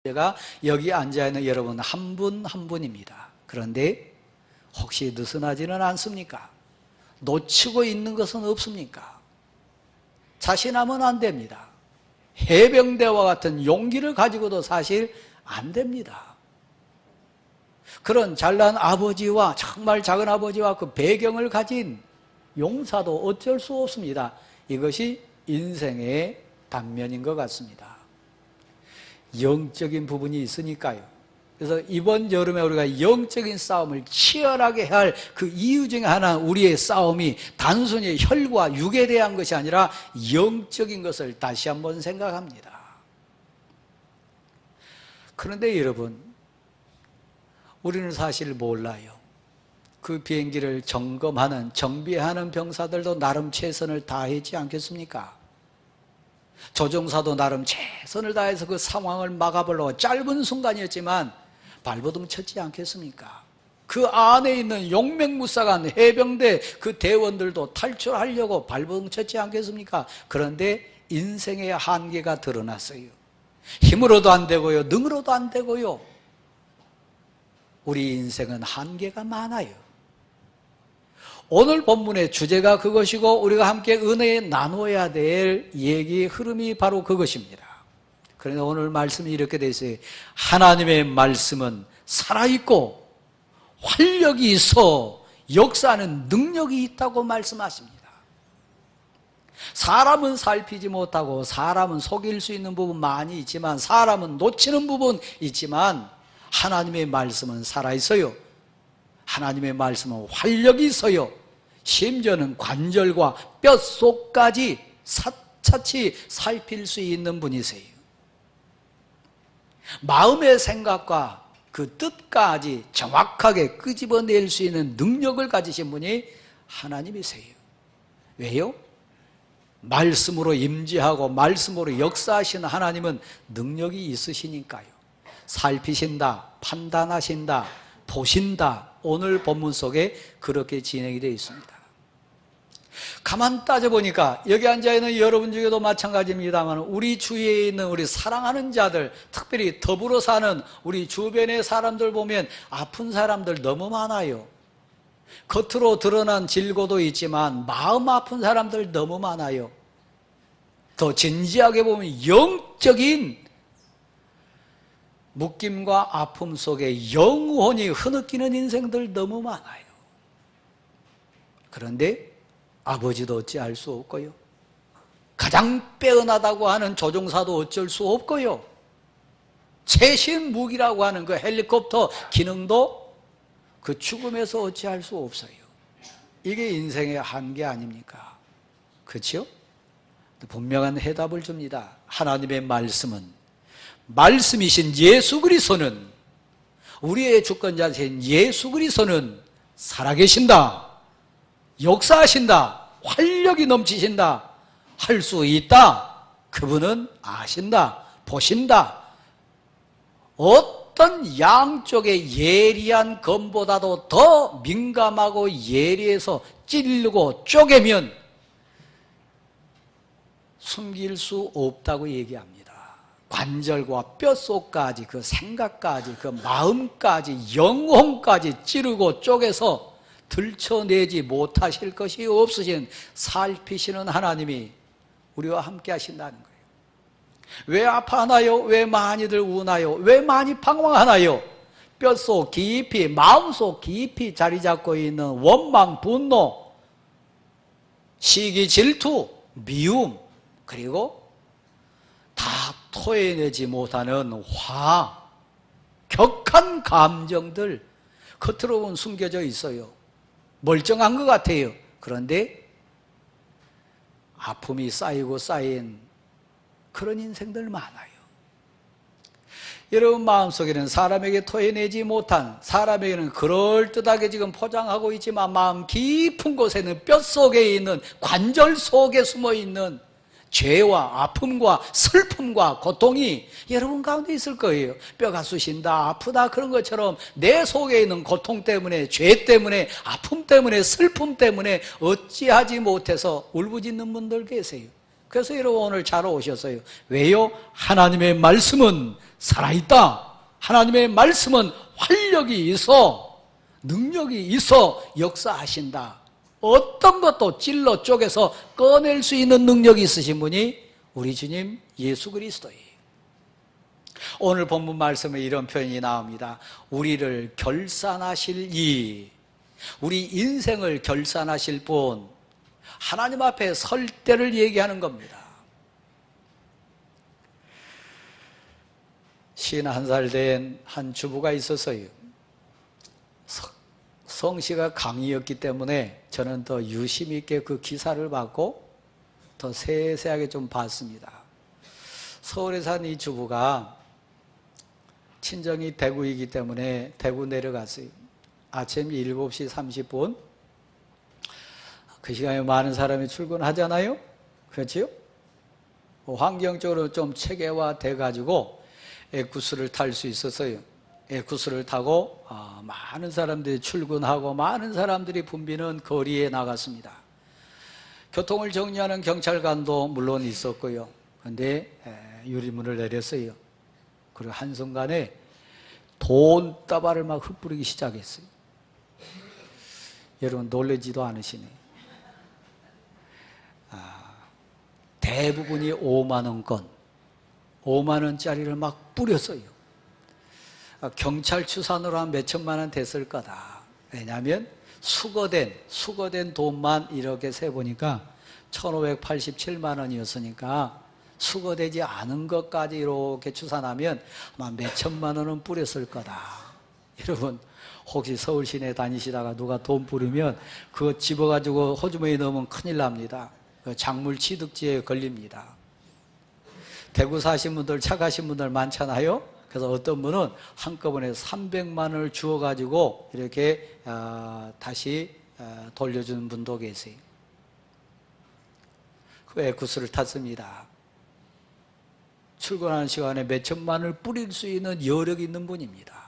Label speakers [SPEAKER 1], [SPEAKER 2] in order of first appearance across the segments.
[SPEAKER 1] 제가 여기 앉아있는 여러분 한 분 한 분입니다. 그런데 혹시 느슨하지는 않습니까? 놓치고 있는 것은 없습니까? 자신하면 안 됩니다. 해병대와 같은 용기를 가지고도 사실 안 됩니다. 그런 잘난 아버지와 정말 작은 아버지와 그 배경을 가진 용사도 어쩔 수 없습니다. 이것이 인생의 단면인 것 같습니다. 영적인 부분이 있으니까요. 그래서 이번 여름에 우리가 영적인 싸움을 치열하게 해야 할 그 이유 중에 하나는 우리의 싸움이 단순히 혈과 육에 대한 것이 아니라 영적인 것을 다시 한번 생각합니다. 그런데 여러분, 우리는 사실 몰라요. 그 비행기를 점검하는, 정비하는 병사들도 나름 최선을 다하지 않겠습니까? 조종사도 나름 최선을 다해서 그 상황을 막아보려고 짧은 순간이었지만 발버둥 쳤지 않겠습니까? 그 안에 있는 용맹무사간 해병대 그 대원들도 탈출하려고 발버둥 쳤지 않겠습니까? 그런데 인생의 한계가 드러났어요. 힘으로도 안 되고요, 능으로도 안 되고요. 우리 인생은 한계가 많아요. 오늘 본문의 주제가 그것이고 우리가 함께 은혜에 나눠야 될 얘기의 흐름이 바로 그것입니다. 그런데 오늘 말씀이 이렇게 되어 있어요. 하나님의 말씀은 살아있고 활력이 있어 역사하는 능력이 있다고 말씀하십니다. 사람은 살피지 못하고 사람은 속일 수 있는 부분 많이 있지만 사람은 놓치는 부분 있지만 하나님의 말씀은 살아있어요. 하나님의 말씀은 활력이 있어요. 심지어는 관절과 뼛속까지 사차치 살필 수 있는 분이세요. 마음의 생각과 그 뜻까지 정확하게 끄집어낼 수 있는 능력을 가지신 분이 하나님이세요. 왜요? 말씀으로 임재하고 말씀으로 역사하시는 하나님은 능력이 있으시니까요. 살피신다, 판단하신다, 보신다. 오늘 본문 속에 그렇게 진행이 되어 있습니다. 가만 따져보니까 여기 앉아있는 여러분 중에도 마찬가지입니다만 우리 주위에 있는 우리 사랑하는 자들, 특별히 더불어 사는 우리 주변의 사람들 보면 아픈 사람들 너무 많아요. 겉으로 드러난 질고도 있지만 마음 아픈 사람들 너무 많아요. 더 진지하게 보면 영적인 묶임과 아픔 속에 영혼이 흐느끼는 인생들 너무 많아요. 그런데 아버지도 어찌할 수 없고요. 가장 빼어나다고 하는 조종사도 어쩔 수 없고요. 최신 무기라고 하는 그 헬리콥터 기능도 그 죽음에서 어찌할 수 없어요. 이게 인생의 한계 아닙니까? 그렇죠? 분명한 해답을 줍니다. 하나님의 말씀은, 말씀이신 예수 그리스도는, 우리의 주권자신 예수 그리스도는 살아계신다, 역사하신다, 활력이 넘치신다, 할 수 있다. 그분은 아신다, 보신다. 어떤 양쪽의 예리한 검보다도 더 민감하고 예리해서 찌르고 쪼개면 숨길 수 없다고 얘기합니다. 관절과 뼛속까지, 그 생각까지, 그 마음까지, 영혼까지 찌르고 쪼개서 들춰내지 못하실 것이 없으신 살피시는 하나님이 우리와 함께 하신다는 거예요. 왜 아파하나요? 왜 많이들 우나요? 왜 많이 방황하나요? 뼛속 깊이, 마음속 깊이 자리 잡고 있는 원망, 분노, 시기, 질투, 미움, 그리고 다 토해내지 못하는 격한 감정들 겉으로 보면 숨겨져 있어요. 멀쩡한 것 같아요. 그런데 아픔이 쌓이고 쌓인 그런 인생들 많아요. 여러분 마음속에는 사람에게 토해내지 못한, 사람에게는 그럴듯하게 지금 포장하고 있지만 마음 깊은 곳에는 뼛속에 있는, 관절 속에 숨어있는 죄와 아픔과 슬픔과 고통이 여러분 가운데 있을 거예요. 뼈가 쑤신다, 아프다, 그런 것처럼 내 속에 있는 고통 때문에, 죄 때문에, 아픔 때문에, 슬픔 때문에 어찌하지 못해서 울부짖는 분들 계세요. 그래서 여러분 오늘 잘 오셨어요. 왜요? 하나님의 말씀은 살아있다. 하나님의 말씀은 활력이 있어, 능력이 있어 역사하신다. 어떤 것도 찔러 쪼개서 꺼낼 수 있는 능력이 있으신 분이 우리 주님 예수 그리스도예요. 오늘 본문 말씀에 이런 표현이 나옵니다. 우리를 결산하실 이, 우리 인생을 결산하실 분, 하나님 앞에 설 때를 얘기하는 겁니다. 51살 된 한 주부가 있었어요. 성씨가 강이었기 때문에 저는 더 유심 있게 그 기사를 받고 더 세세하게 좀 봤습니다. 서울에 산 이 주부가 친정이 대구이기 때문에 대구 내려갔어요. 아침 7시 30분. 그 시간에 많은 사람이 출근하잖아요. 그렇지요? 환경적으로 좀 체계화돼 가지고 엑구스를 탈 수 있었어요. 엑구스를 타고 많은 사람들이 출근하고 많은 사람들이 붐비는 거리에 나갔습니다. 교통을 정리하는 경찰관도 물론 있었고요. 그런데 유리문을 내렸어요. 그리고 한순간에 돈다발을 막 흩뿌리기 시작했어요. 여러분 놀라지도 않으시네. 대부분이 5만원권, 5만원짜리를 막 뿌렸어요. 경찰 추산으로 한 몇천만 원 됐을 거다. 왜냐하면 수거된 돈만 이렇게 세보니까 1587만 원이었으니까 수거되지 않은 것까지 이렇게 추산하면 아마 몇천만 원은 뿌렸을 거다. 여러분 혹시 서울 시내 다니시다가 누가 돈 뿌리면 그거 집어가지고 호주머니에 넣으면 큰일 납니다. 작물 취득지에 걸립니다. 대구 사신 분들, 차 가신 분들 많잖아요. 그래서 어떤 분은 한꺼번에 300만 원을 주어가지고 이렇게 다시 돌려주는 분도 계세요. 그 엑구스를 탔습니다. 출근하는 시간에 몇천만 원을 뿌릴 수 있는 여력이 있는 분입니다.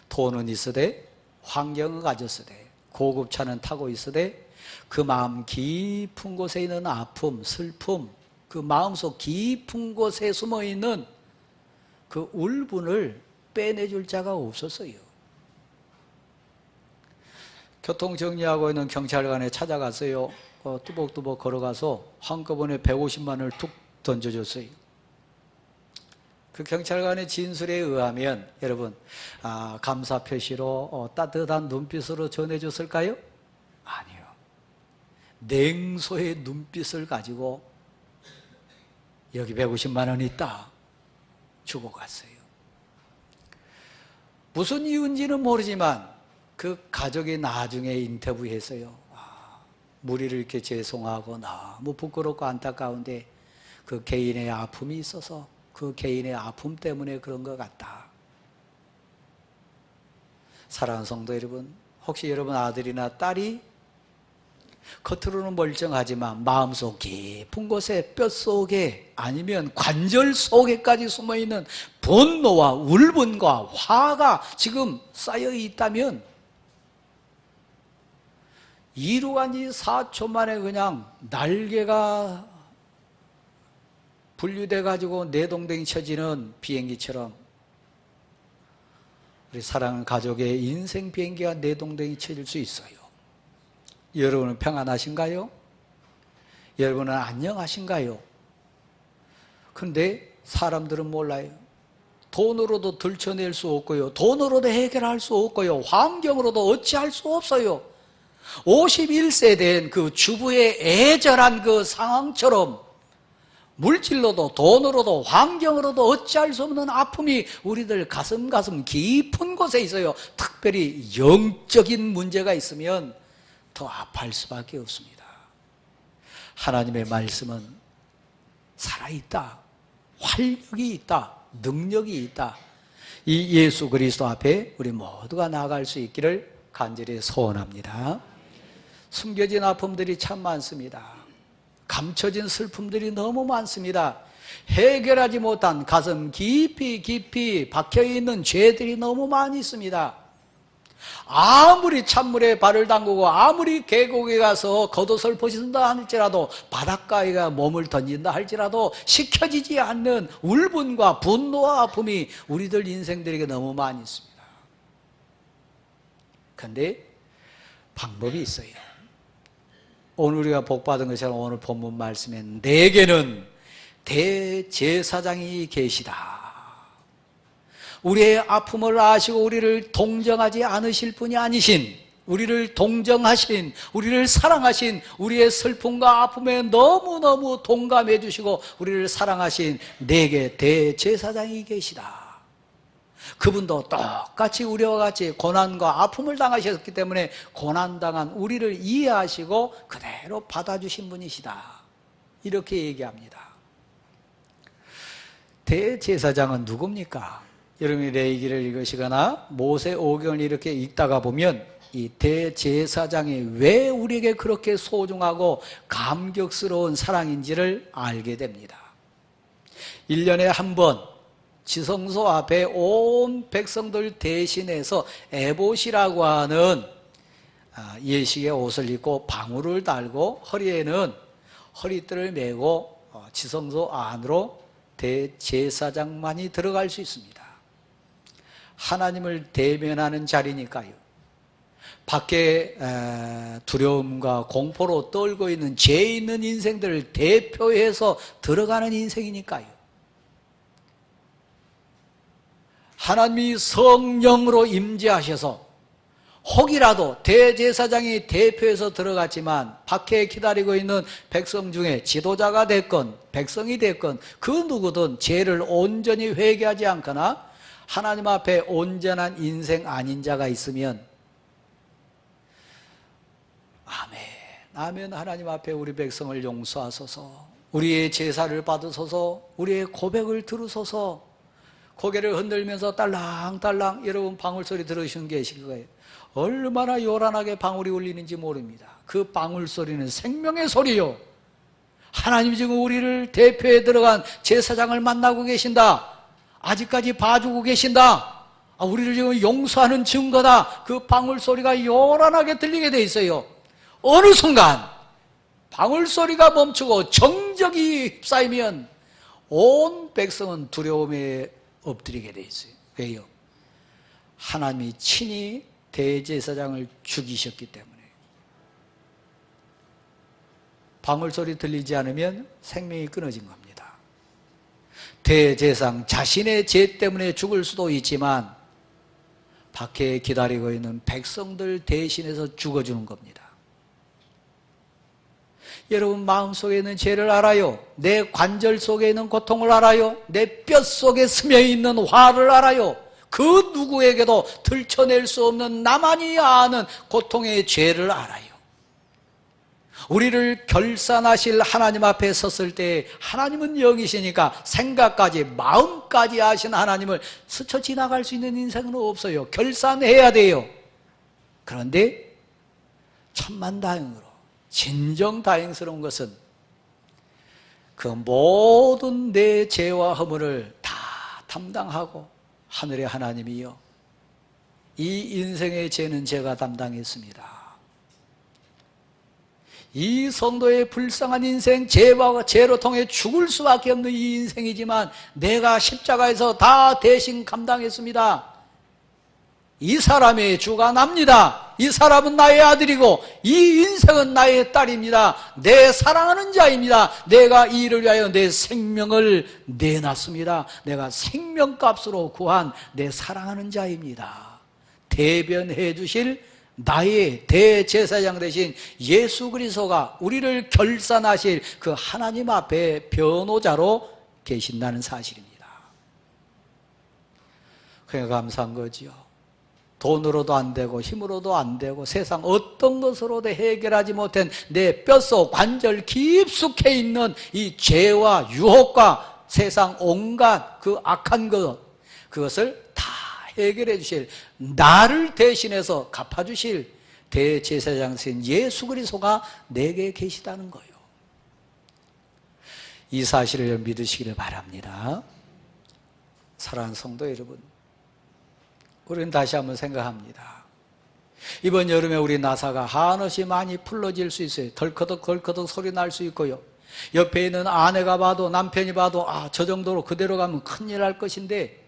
[SPEAKER 1] 돈은 있으되 환경을 가졌으되 고급차는 타고 있으되 그 마음 깊은 곳에 있는 아픔, 슬픔, 그 마음속 깊은 곳에 숨어있는 그 울분을 빼내줄 자가 없었어요. 교통정리하고 있는 경찰관에 찾아갔어요. 뚜벅뚜벅 걸어가서 한꺼번에 150만 원을 툭 던져줬어요. 그 경찰관의 진술에 의하면 여러분 감사 표시로 따뜻한 눈빛으로 전해줬을까요? 아니요. 냉소의 눈빛을 가지고 여기 150만 원이 있다 주고 갔어요. 무슨 이유인지는 모르지만 그 가족이 나중에 인터뷰했어요. 무리를 이렇게 죄송하고 너무 부끄럽고 안타까운데 그 개인의 아픔이 있어서 그 개인의 아픔 때문에 그런 것 같다. 사랑하는 성도 여러분, 혹시 여러분 아들이나 딸이 겉으로는 멀쩡하지만 마음속 깊은 곳에 뼛속에 아니면 관절 속에까지 숨어있는 분노와 울분과 화가 지금 쌓여 있다면 이루간 지 4초 만에 그냥 날개가 분리돼 가지고 내동댕이 쳐지는 비행기처럼 우리 사랑하는 가족의 인생 비행기가 내동댕이 쳐질 수 있어요. 여러분은 평안하신가요? 여러분은 안녕하신가요? 그런데 사람들은 몰라요. 돈으로도 들춰낼 수 없고요. 돈으로도 해결할 수 없고요. 환경으로도 어찌할 수 없어요. 51세 된 그 주부의 애절한 그 상황처럼 물질로도 돈으로도 환경으로도 어찌할 수 없는 아픔이 우리들 가슴 깊은 곳에 있어요. 특별히 영적인 문제가 있으면 더 아파할 수밖에 없습니다. 하나님의 말씀은 살아있다, 활력이 있다, 능력이 있다. 이 예수 그리스도 앞에 우리 모두가 나아갈 수 있기를 간절히 소원합니다. 숨겨진 아픔들이 참 많습니다. 감춰진 슬픔들이 너무 많습니다. 해결하지 못한 가슴 깊이 박혀있는 죄들이 너무 많이 있습니다. 아무리 찬물에 발을 담그고 아무리 계곡에 가서 겉옷을 벗는다 할지라도 바닷가에 가 몸을 던진다 할지라도 식혀지지 않는 울분과 분노와 아픔이 우리들 인생들에게 너무 많이 있습니다. 그런데 방법이 있어요. 오늘 우리가 복받은 것처럼 오늘 본문 말씀에 내게는 대제사장이 계시다. 우리의 아픔을 아시고 우리를 동정하지 않으실 분이 아니신, 우리를 동정하신, 우리를 사랑하신, 우리의 슬픔과 아픔에 너무너무 동감해 주시고 우리를 사랑하신 내게 대제사장이 계시다. 그분도 똑같이 우리와 같이 고난과 아픔을 당하셨기 때문에 고난당한 우리를 이해하시고 그대로 받아주신 분이시다. 이렇게 얘기합니다. 대제사장은 누굽니까? 여러분이 레위기를 읽으시거나 모세오경을 이렇게 읽다가 보면 이 대제사장이 왜 우리에게 그렇게 소중하고 감격스러운 사랑인지를 알게 됩니다. 1년에 한 번 지성소 앞에 온 백성들 대신해서 에봇이라고 하는 예식의 옷을 입고 방울을 달고 허리에는 허리띠를 메고 지성소 안으로 대제사장만이 들어갈 수 있습니다. 하나님을 대면하는 자리니까요. 밖에 두려움과 공포로 떨고 있는 죄 있는 인생들을 대표해서 들어가는 인생이니까요. 하나님이 성령으로 임재하셔서 혹이라도 대제사장이 대표해서 들어갔지만 밖에 기다리고 있는 백성 중에 지도자가 됐건 백성이 됐건 그 누구든 죄를 온전히 회개하지 않거나 하나님 앞에 온전한 인생 아닌 자가 있으면 아멘 하나님 앞에 우리 백성을 용서하소서, 우리의 제사를 받으소서, 우리의 고백을 들으소서. 고개를 흔들면서 딸랑딸랑 여러분 방울 소리 들으시는 계실 거예요. 얼마나 요란하게 방울이 울리는지 모릅니다. 그 방울 소리는 생명의 소리요. 하나님이 지금 우리를 대표해 들어간 제사장을 만나고 계신다. 아직까지 봐주고 계신다. 우리를 지금 용서하는 증거다. 그 방울 소리가 요란하게 들리게 돼 있어요. 어느 순간 방울 소리가 멈추고 정적이 휩싸이면 온 백성은 두려움에 엎드리게 돼 있어요. 왜요? 하나님이 친히 대제사장을 죽이셨기 때문에. 방울 소리 들리지 않으면 생명이 끊어진 겁니다. 대제사장 자신의 죄 때문에 죽을 수도 있지만 밖에 기다리고 있는 백성들 대신해서 죽어주는 겁니다. 여러분 마음속에 있는 죄를 알아요. 내 관절 속에 있는 고통을 알아요. 내 뼛속에 스며있는 화를 알아요. 그 누구에게도 들춰낼 수 없는 나만이 아는 고통의 죄를 알아요. 우리를 결산하실 하나님 앞에 섰을 때 하나님은 영이시니까 생각까지 마음까지 아신 하나님을 스쳐 지나갈 수 있는 인생은 없어요. 결산해야 돼요. 그런데 천만다행으로 진정 다행스러운 것은 그 모든 내 죄와 허물을 다 담당하고 하늘의 하나님이요, 이 인생의 죄는 제가 담당했습니다. 이 성도의 불쌍한 인생, 죄와 죄로 통해 죽을 수밖에 없는 이 인생이지만 내가 십자가에서 다 대신 감당했습니다. 이 사람의 주가 납니다. 이 사람은 나의 아들이고 이 인생은 나의 딸입니다. 내 사랑하는 자입니다. 내가 이 일을 위하여 내 생명을 내놨습니다. 내가 생명값으로 구한 내 사랑하는 자입니다. 대변해 주실 나의 대제사장 되신 예수 그리스도가 우리를 결산하실 그 하나님 앞에 변호자로 계신다는 사실입니다. 그게 감사한 거지요. 돈으로도 안 되고 힘으로도 안 되고 세상 어떤 것으로도 해결하지 못한 내 뼛속 관절 깊숙해 있는 이 죄와 유혹과 세상 온갖 그 악한 것, 그것을 다 해결해 주실, 나를 대신해서 갚아주실 대제사장이신 예수 그리스도가 내게 계시다는 거예요. 이 사실을 믿으시기를 바랍니다. 사랑하는 성도 여러분, 우리는 다시 한번 생각합니다. 이번 여름에 우리 나사가 한없이 많이 풀러질 수 있어요. 덜커덕 덜커덕 소리 날 수 있고요. 옆에 있는 아내가 봐도 남편이 봐도 저 정도로 그대로 가면 큰일 날 것인데,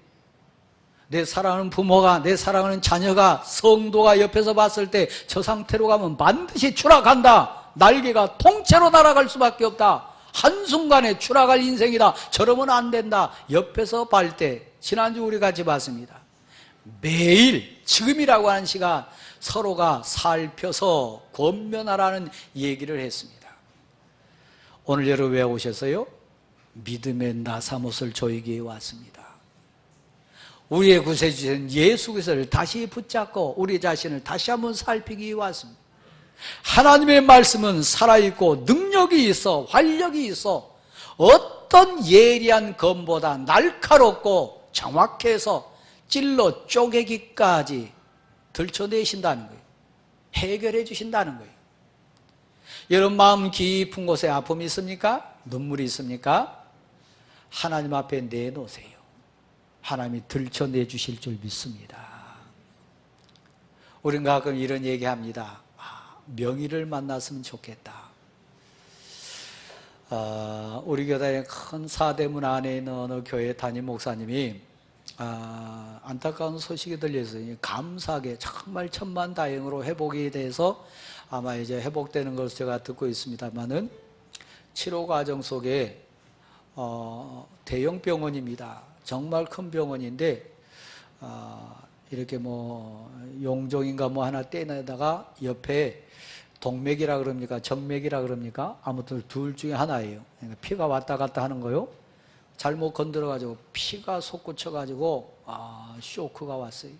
[SPEAKER 1] 내 사랑하는 부모가, 내 사랑하는 자녀가, 성도가 옆에서 봤을 때 저 상태로 가면 반드시 추락한다. 날개가 통째로 날아갈 수밖에 없다. 한순간에 추락할 인생이다. 저러면 안 된다. 옆에서 볼 때, 지난주 우리 같이 봤습니다. 매일 지금이라고 하는 시간 서로가 살펴서 권면하라는 얘기를 했습니다. 오늘 여러분 왜 오셨어요? 믿음의 나사못을 조이기 위해 왔습니다. 우리의 구세주신 예수 그리스도를 다시 붙잡고 우리 자신을 다시 한번 살피기 위해 왔습니다. 하나님의 말씀은 살아있고 능력이 있어, 활력이 있어, 어떤 예리한 검보다 날카롭고 정확해서 찔러 쪼개기까지 들춰내신다는 거예요. 해결해 주신다는 거예요. 여러분 마음 깊은 곳에 아픔이 있습니까? 눈물이 있습니까? 하나님 앞에 내놓으세요. 하나님이 들춰내 주실 줄 믿습니다. 우린 가끔 이런 얘기합니다. 명의를 만났으면 좋겠다. 우리 교단의 큰 사대문 안에 있는 어느 교회 담임 목사님이 안타까운 소식이 들려서요. 감사하게 정말 천만다행으로 회복이 돼서 아마 이제 회복되는 것을 제가 듣고 있습니다만은 치료 과정 속에 대형 병원입니다. 정말 큰 병원인데 이렇게 뭐 용종인가 뭐 하나 떼내다가 옆에 동맥이라 그럽니까 정맥이라 그럽니까 아무튼 둘 중에 하나예요. 그러니까 피가 왔다 갔다 하는 거요. 잘못 건드려가지고 피가 솟구쳐가지고 쇼크가 왔어요.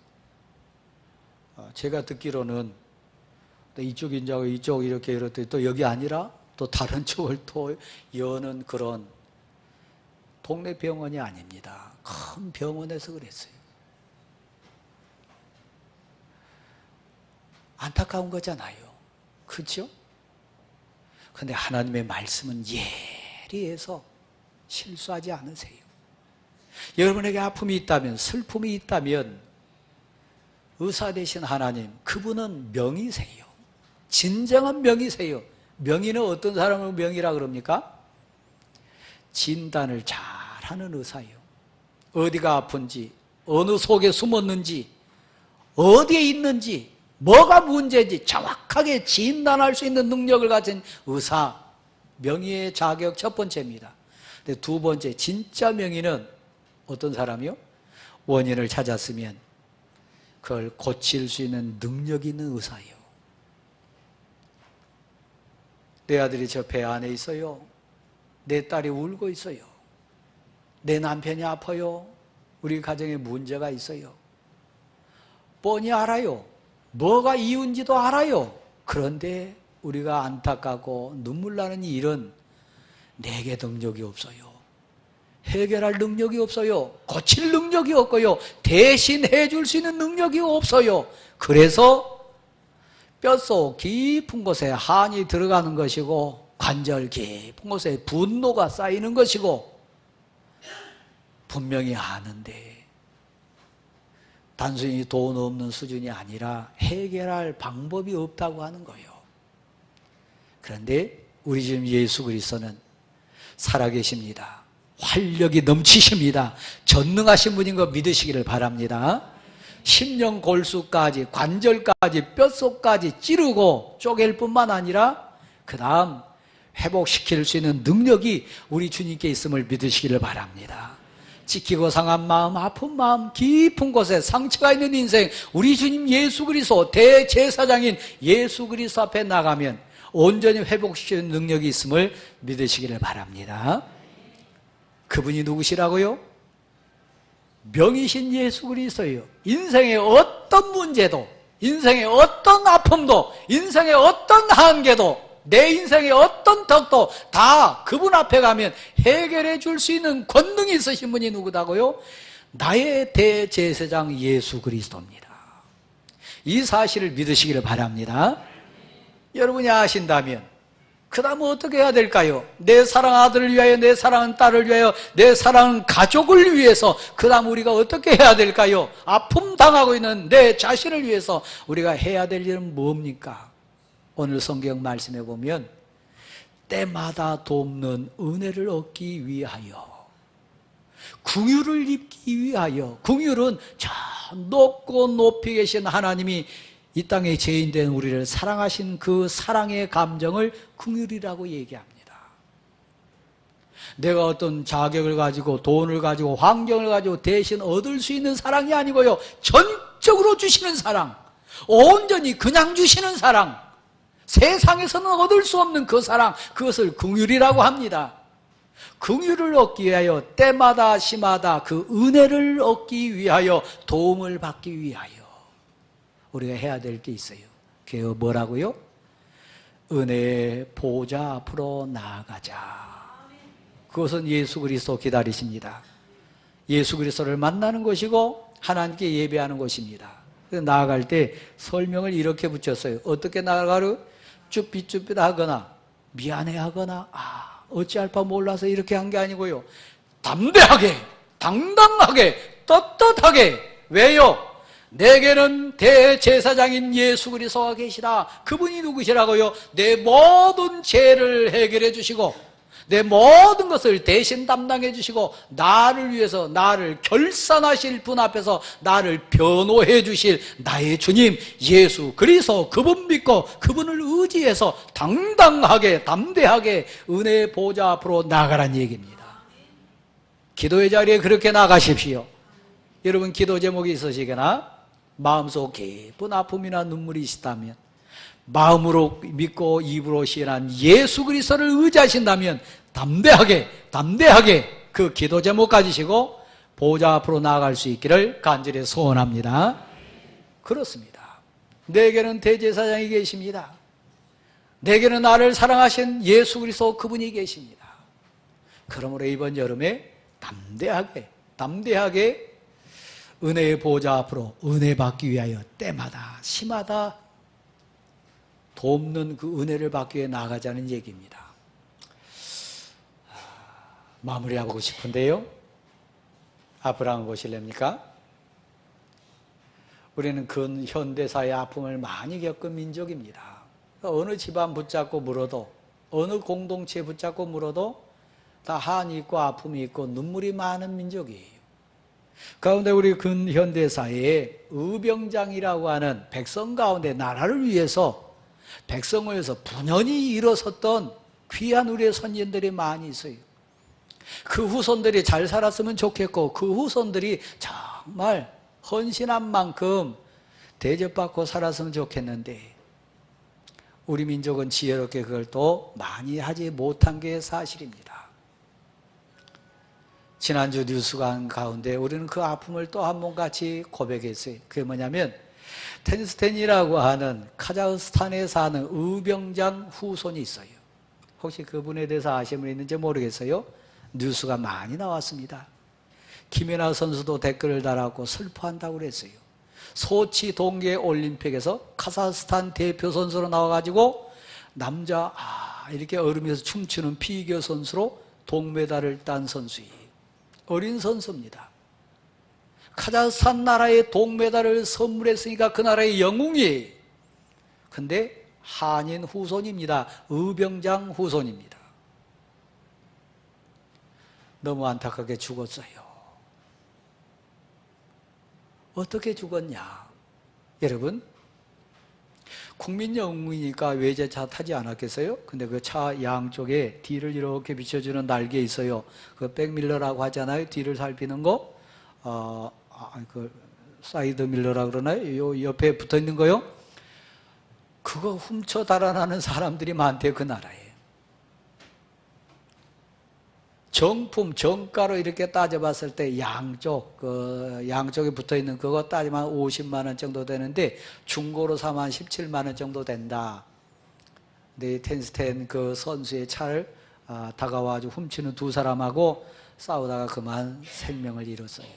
[SPEAKER 1] 제가 듣기로는 이쪽 인자고 이쪽 이렇게 이렇게 또 여기 아니라 또 다른 쪽을 또 여는 그런 동네 병원이 아닙니다. 큰 병원에서 그랬어요. 안타까운 거잖아요. 그렇죠? 그런데 하나님의 말씀은 예리해서 실수하지 않으세요. 여러분에게 아픔이 있다면, 슬픔이 있다면 의사 되신 하나님, 그분은 명의세요. 진정한 명의세요. 명의는 어떤 사람을 명의라 그럽니까? 진단을 잘하는 의사예요. 어디가 아픈지, 어느 속에 숨었는지, 어디에 있는지, 뭐가 문제인지 정확하게 진단할 수 있는 능력을 가진 의사, 명의의 자격 첫 번째입니다. 근데 두 번째, 진짜 명의는 어떤 사람이요? 원인을 찾았으면 그걸 고칠 수 있는 능력이 있는 의사예요. 내 아들이 저 배 안에 있어요. 내 딸이 울고 있어요. 내 남편이 아파요. 우리 가정에 문제가 있어요. 뻔히 알아요. 뭐가 이유인지도 알아요. 그런데 우리가 안타깝고 눈물 나는 이 일은 내게 능력이 없어요. 해결할 능력이 없어요. 고칠 능력이 없고요. 대신 해줄 수 있는 능력이 없어요. 그래서 뼛속 깊은 곳에 한이 들어가는 것이고 관절 깊은 곳에 분노가 쌓이는 것이고 분명히 아는데 단순히 돈 없는 수준이 아니라 해결할 방법이 없다고 하는 거예요. 그런데 우리 지금 예수 그리스도는 살아계십니다. 활력이 넘치십니다. 전능하신 분인 거 믿으시기를 바랍니다. 심령 골수까지 관절까지 뼛속까지 찌르고 쪼갤 뿐만 아니라 그 다음 회복시킬 수 있는 능력이 우리 주님께 있음을 믿으시기를 바랍니다. 찢기고 상한 마음, 아픈 마음, 깊은 곳에 상처가 있는 인생, 우리 주님 예수 그리스도 대제사장인 예수 그리스도 앞에 나가면 온전히 회복시키는 능력이 있음을 믿으시기를 바랍니다. 그분이 누구시라고요? 명이신 예수 그리스도예요. 인생의 어떤 문제도, 인생의 어떤 아픔도, 인생의 어떤 한계도, 내 인생의 어떤 덕도 다 그분 앞에 가면 해결해 줄 수 있는 권능이 있으신 분이 누구다고요? 나의 대제사장 예수 그리스도입니다. 이 사실을 믿으시기를 바랍니다. 여러분이 아신다면 그 다음은 어떻게 해야 될까요? 내 사랑 아들을 위하여, 내 사랑하는 딸을 위하여, 내 사랑하는 가족을 위해서 그 다음 우리가 어떻게 해야 될까요? 아픔 당하고 있는 내 자신을 위해서 우리가 해야 될 일은 뭡니까? 오늘 성경 말씀에 보면 때마다 돕는 은혜를 얻기 위하여, 긍휼을 입기 위하여, 긍휼은 저 높고 높이 계신 하나님이 이 땅에 죄인된 우리를 사랑하신 그 사랑의 감정을 긍휼이라고 얘기합니다. 내가 어떤 자격을 가지고 돈을 가지고 환경을 가지고 대신 얻을 수 있는 사랑이 아니고요, 전적으로 주시는 사랑, 온전히 그냥 주시는 사랑, 세상에서는 얻을 수 없는 그 사랑, 그것을 긍휼이라고 합니다. 긍휼을 얻기 위하여, 때마다 시마다 그 은혜를 얻기 위하여, 도움을 받기 위하여 우리가 해야 될 게 있어요. 그게 뭐라고요? 은혜의 보좌 앞으로 나아가자. 그것은 예수 그리스도 기다리십니다. 예수 그리스도를 만나는 것이고 하나님께 예배하는 것입니다. 그래서 나아갈 때 설명을 이렇게 붙였어요. 어떻게 나아가려? 쭈삣쭈삣 하거나 미안해하거나 어찌할 바 몰라서 이렇게 한 게 아니고요, 담대하게, 당당하게, 떳떳하게. 왜요? 내게는 대제사장인 예수 그리스도가 계시다. 그분이 누구시라고요? 내 모든 죄를 해결해 주시고 내 모든 것을 대신 담당해 주시고 나를 위해서 나를 결산하실 분 앞에서 나를 변호해 주실 나의 주님 예수 그리스도, 그분 믿고 그분을 의지해서 당당하게 담대하게 은혜의 보좌 앞으로 나아가라는 얘기입니다. 기도의 자리에 그렇게 나가십시오. 여러분, 기도 제목이 있으시거나 마음속 깊은 아픔이나 눈물이 있다면, 마음으로 믿고 입으로 시인한 예수 그리스도를 의지하신다면 담대하게 그 기도 제목 가지시고 보좌 앞으로 나아갈 수 있기를 간절히 소원합니다. 그렇습니다. 내게는 대제사장이 계십니다. 내게는 나를 사랑하신 예수 그리스도, 그분이 계십니다. 그러므로 이번 여름에 담대하게 은혜의 보좌 앞으로 은혜 받기 위하여 때마다 시마다 돕는 그 은혜를 받기 위해 나아가자는 얘기입니다. 마무리하고 싶은데요, 앞으로 한 것이랍니까? 우리는 근현대사의 아픔을 많이 겪은 민족입니다. 어느 집안 붙잡고 물어도, 어느 공동체 붙잡고 물어도 다 한이 있고 아픔이 있고 눈물이 많은 민족이에요. 가운데 우리 근현대사에 의병장이라고 하는 백성 가운데 나라를 위해서, 백성을 위해서 분연히 일어섰던 귀한 우리의 선진들이 많이 있어요. 그 후손들이 잘 살았으면 좋겠고, 그 후손들이 정말 헌신한 만큼 대접받고 살았으면 좋겠는데, 우리 민족은 지혜롭게 그걸 또 많이 하지 못한 게 사실입니다. 지난주 뉴스관 가운데 우리는 그 아픔을 또 한 번 같이 고백했어요. 그게 뭐냐면, 텐스텐이라고 하는 카자흐스탄에 사는 의병장 후손이 있어요. 혹시 그분에 대해서 아시는 분 있는지 모르겠어요. 뉴스가 많이 나왔습니다. 김연아 선수도 댓글을 달았고 슬퍼한다고 그랬어요. 소치 동계 올림픽에서 카자흐스탄 대표 선수로 나와가지고 남자 이렇게 얼음에서 춤추는 피겨 선수로 동메달을 딴 선수예요. 어린 선수입니다. 카자흐스탄 나라에 동메달을 선물했으니까 그 나라의 영웅이에요. 근데 한인 후손입니다. 의병장 후손입니다. 너무 안타깝게 죽었어요. 어떻게 죽었냐? 여러분, 국민영웅이니까 외제차 타지 않았겠어요? 근데 그 차 양쪽에 뒤를 이렇게 비춰주는 날개 있어요. 그 백밀러라고 하잖아요. 뒤를 살피는 거. 그 사이드 밀러라고 그러나요? 요 옆에 붙어 있는 거요. 그거 훔쳐 달아나는 사람들이 많대요. 그 나라에. 정품, 정가로 이렇게 따져봤을 때 양쪽에 붙어있는 그거 따지면 50만 원 정도 되는데 중고로 사면 17만 원 정도 된다. 근데 텐스텐 그 선수의 차를 다가와가지고 훔치는 두 사람하고 싸우다가 그만 생명을 잃었어요.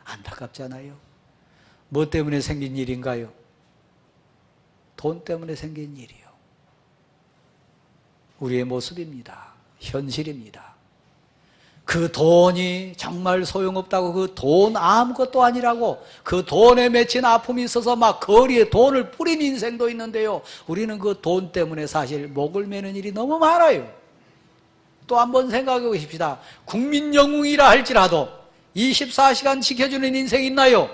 [SPEAKER 1] 안타깝잖아요. 뭐 때문에 생긴 일인가요? 돈 때문에 생긴 일이요. 우리의 모습입니다. 현실입니다. 그 돈이 정말 소용없다고, 그 돈 아무것도 아니라고, 그 돈에 맺힌 아픔이 있어서 막 거리에 돈을 뿌린 인생도 있는데요, 우리는 그 돈 때문에 사실 목을 매는 일이 너무 많아요. 또 한번 생각해 보십시다. 국민 영웅이라 할지라도 24시간 지켜주는 인생이 있나요?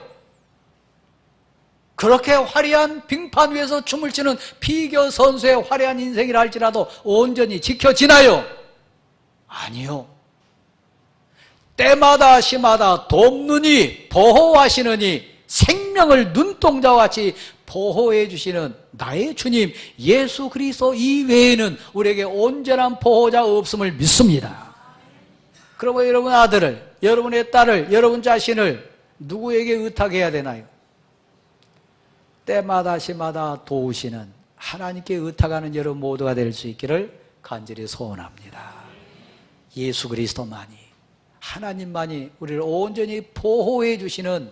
[SPEAKER 1] 그렇게 화려한 빙판 위에서 춤을 추는 피겨 선수의 화려한 인생이라 할지라도 온전히 지켜지나요? 아니요. 때마다 시마다 돕느니 보호하시느니 생명을 눈동자와 같이 보호해 주시는 나의 주님 예수 그리스도 이외에는 우리에게 온전한 보호자 없음을 믿습니다. 그러면 여러분 아들을, 여러분의 딸을, 여러분 자신을 누구에게 의탁해야 되나요? 때마다 시마다 도우시는 하나님께 의탁하는 여러분 모두가 될 수 있기를 간절히 소원합니다. 예수 그리스도만이, 하나님만이 우리를 온전히 보호해 주시는,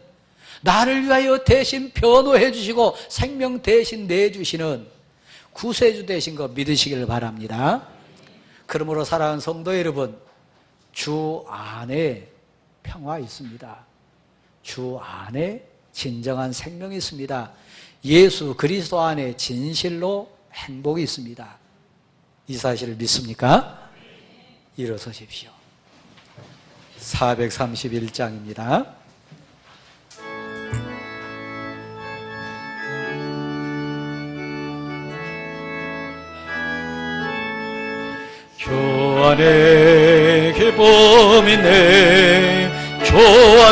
[SPEAKER 1] 나를 위하여 대신 변호해 주시고 생명 대신 내주시는 구세주 되신 거 믿으시기를 바랍니다. 그러므로 사랑하는 성도 여러분, 주 안에 평화 있습니다. 주 안에 진정한 생명이 있습니다. 예수 그리스도 안에 진실로 행복이 있습니다. 이 사실을 믿습니까? 일어서십시오. 431장입니다. 주 안에 기쁨 있네. 주 안에